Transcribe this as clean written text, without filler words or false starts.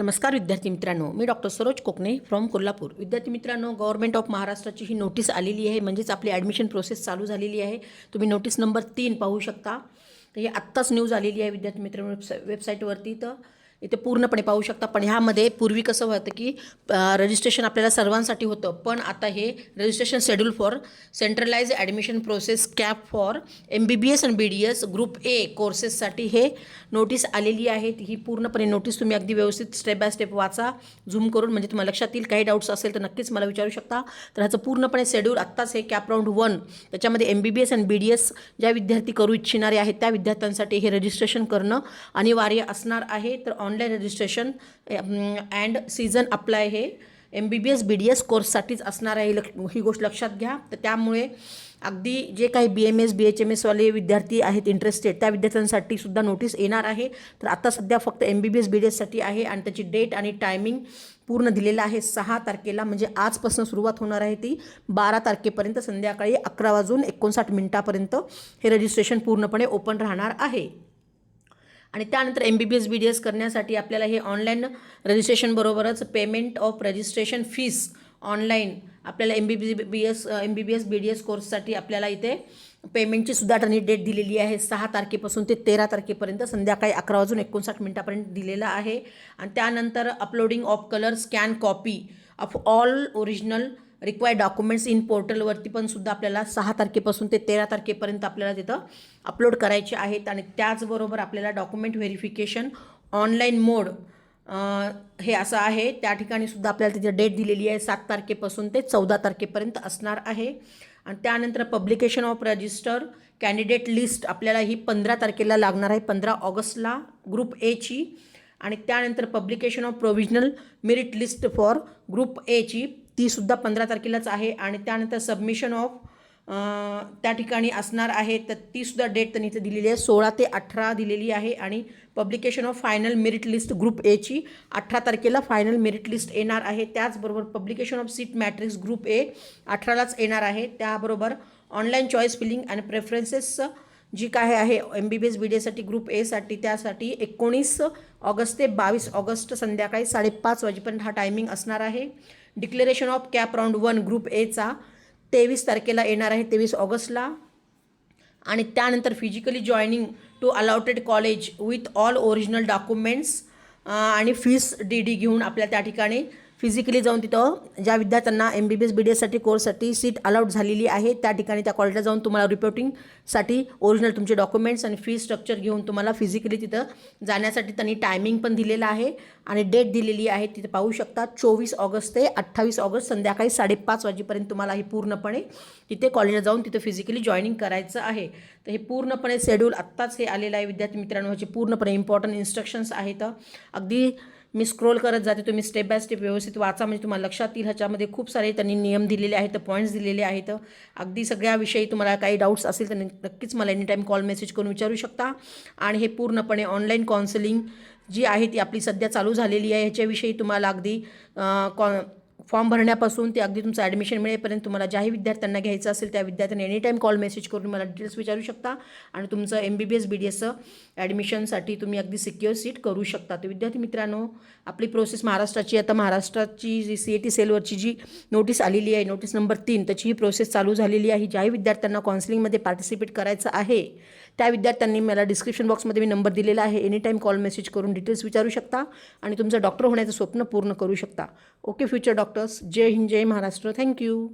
नमस्कार विद्यार्थी मित्रांनो, मी डॉक्टर सरोज कोकणे फ्रॉम कोल्हापूर। विद्यार्थी मित्रांनो, गव्हर्नमेंट ऑफ महाराष्ट्राची ही नोटीस आलेली आहे, म्हणजेच आपली ॲडमिशन प्रोसेस चालू झालेली आहे। तुम्ही नोटीस नंबर 3 पाहू शकता। तर ही आत्ताच न्यूज आलेली आहे विद्यार्थी मित्रांनो वेबसाईटवरती। तर इथे पूर्णपणे पाहू शकता। पण ह्यामध्ये पूर्वी कसं होतं की रजिस्ट्रेशन आपल्याला सर्वांसाठी होतं, पण आता हे registration schedule for centralize admission process CAP for MBBS आणि BDS ग्रुप A कोर्सेससाठी हे नोटीस आलेली आहे। ही पूर्णपणे नोटीस तुम्ही अगदी व्यवस्थित स्टेप बाय स्टेप वाचा, झूम करून, म्हणजे तुम्हाला लक्षात येईल। काही डाऊट्स असेल तर नक्कीच मला विचारू शकता। तर ह्याचं पूर्णपणे शेड्यूल आत्ताच हे कॅप राऊंड 1 त्याच्यामध्ये MBBS आणि BDS ज्या विद्यार्थी करू इच्छिणारे आहेत त्या विद्यार्थ्यांसाठी हे रजिस्ट्रेशन करणं अनिवार्य असणार आहे। तर online registration and season apply हे MBBS BDS कोर्ससाठीच असणार आहे, ही गोष्ट लक्षात घ्या। तर त्यामुळे अगदी जे काही BMS BHMS वाले विद्यार्थी आहेत इंटरेस्टेड त्या विद्यार्थ्यांसाठी सुद्धा नोटीस येणार आहे। तर आता सध्या फक्त MBBS BDS साठी आहे आणि त्याची डेट आणि टायमिंग पूर्ण दिलेला आहे 6 तारखेला, म्हणजे आजपासून सुरुवात होणार आहे ती 12 तारखेपर्यंत संध्याकाळी 11:59 हे रजिस्ट्रेशन पूर्णपणे ओपन राहणार आहे। आणि त्यानंतर MBBS BDS करण्यासाठी आपल्याला हे ऑनलाईन रजिस्ट्रेशन बरोबरच payment of registration fees online आपल्याला MBBS BDS कोर्ससाठी आपल्याला इथे पेमेंटची सुद्धा डेट दिलेली आहे 6 तारखेपासून ते 13 तारखेपर्यंत संध्याकाळी 11:59 दिलेला आहे। आणि त्यानंतर uploading of colour scan copy of all original required documents in पोर्टलवरती पण सुद्धा आपल्याला 6 तारखेपासून ते 13 तारखेपर्यंत आपल्याला तिथं अपलोड करायचे आहेत। आणि त्याचबरोबर आपल्याला डॉक्युमेंट व्हेरिफिकेशन ऑनलाईन मोड हे असं आहे, त्या ठिकाणी सुद्धा आपल्याला तिथे डेट दिलेली आहे 7 तारखेपासून ते 14 तारखेपर्यंत असणार आहे। आणि त्यानंतर publication of register candidate list आपल्याला ही 15 तारखेला लागणार आहे, 15 ऑगस्टला ग्रुप A ची। आणि त्यानंतर publication of provisional merit list for group A ची ती सुद्धा 15 तारखेलाच आहे। आणि त्यानंतर सबमिशन ऑफ त्या ठिकाणी असणार आहे, तर ती सुद्धा डेट त्यांनी इथे दिलेली आहे 16 ते 18 दिलेली आहे। आणि publication of final merit list group A ची 18 तारखेला फायनल मेरिट लिस्ट येणार आहे। त्याचबरोबर publication of seat matrix group A 18लाच येणार आहे। त्याबरोबर ऑनलाईन चॉईस फिलिंग आणि प्रेफरन्सेस जी काय आहे MBBS BDS साठी ग्रुप A साठी, त्यासाठी 19 ऑगस्ट ते 22 ऑगस्ट संध्याकाळी 5:30 वाजेपर्यंत हा टायमिंग असणार आहे। Declaration of cap round 1 group A चा 23 तारखेला येणार आहे, 23 ऑगस्टला। आणि त्यानंतर physically joining to allotted college with all original documents आणि फीस DD घेऊन आपल्या त्या ठिकाणी फिजिकली जाऊन तिथं ज्या विद्यार्थ्यांना MBBS BDS साठी कोर्ससाठी सीट अलाउट झालेली आहे त्या ठिकाणी त्या कॉलेजला जाऊन तुम्हाला रिपोर्टिंगसाठी ओरिजिनल तुमचे डॉक्युमेंट्स आणि फी स्ट्रक्चर घेऊन तुम्हाला फिजिकली तिथं जाण्यासाठी त्यांनी टायमिंग पण दिलेला आहे आणि डेट दिलेली आहे, तिथे पाहू शकता 24 ऑगस्ट ते 28 ऑगस्ट संध्याकाळी 5:30 वाजेपर्यंत तुम्हाला ही पूर्णपणे तिथे कॉलेजला जाऊन तिथे फिजिकली जॉईनिंग करायचं आहे। तर हे पूर्णपणे शेड्यूल आत्ताच हे आलेलं आहे विद्यार्थी मित्रांनो, ह्याचे पूर्णपणे इम्पॉर्टंट इन्स्ट्रक्शन्स आहेत। अगदी मी स्क्रोल करत जाते, तुम्ही स्टेप बाय स्टेप व्यवस्थित वाचा, म्हणजे तुम्हाला लक्षात येईल। ह्याच्यामध्ये खूप सारे त्यांनी नियम दिलेले आहेत, पॉईंट्स दिलेले आहेत। अगदी सगळ्याविषयी तुम्हाला काही डाऊट्स असेल तर नक्कीच मला एनी टाईम कॉल मेसेज करून विचारू शकता। आणि हे पूर्णपणे ऑनलाईन काउन्सिलिंग जी आहे ती आपली सध्या चालू झालेली आहे, ह्याच्याविषयी तुम्हाला अगदी फॉर्म भरण्यापासून ते अगदी तुमचं ॲडमिशन मिळेपर्यंत तुम्हाला ज्याही विद्यार्थ्यांना घ्यायचं असेल त्या विद्यार्थ्यांनी एनी टाईम कॉल मेसेज करून मला डिटेल्स विचारू शकता आणि तुमचं MBBS BDS ॲडमिशनसाठी तुम्ही अगदी सिक्युअर सीट करू शकता। तर विद्यार्थी मित्रांनो, आपली प्रोसेस महाराष्ट्राची आता महाराष्ट्राची जी CET सेलवरची जी नोटीस आलेली आहे, नोटीस नंबर 3, त्याची ही प्रोसेस चालू झालेली आहे। ज्याही विद्यार्थ्यांना काउन्सिलिंगमध्ये पार्टिसिपेट करायचं आहे त्या विद्यार्थ्यांनी मला डिस्क्रिप्शन बॉक्समध्ये मी नंबर दिलेला आहे, एनी टाईम कॉल मेसेज करून डिटेल्स विचारू शकता आणि तुमचं डॉक्टर होण्याचं स्वप्न पूर्ण करू शकता। ओके फ्युचर डॉक्टर्स, जय हिंद, जय महाराष्ट्र, थँक्यू।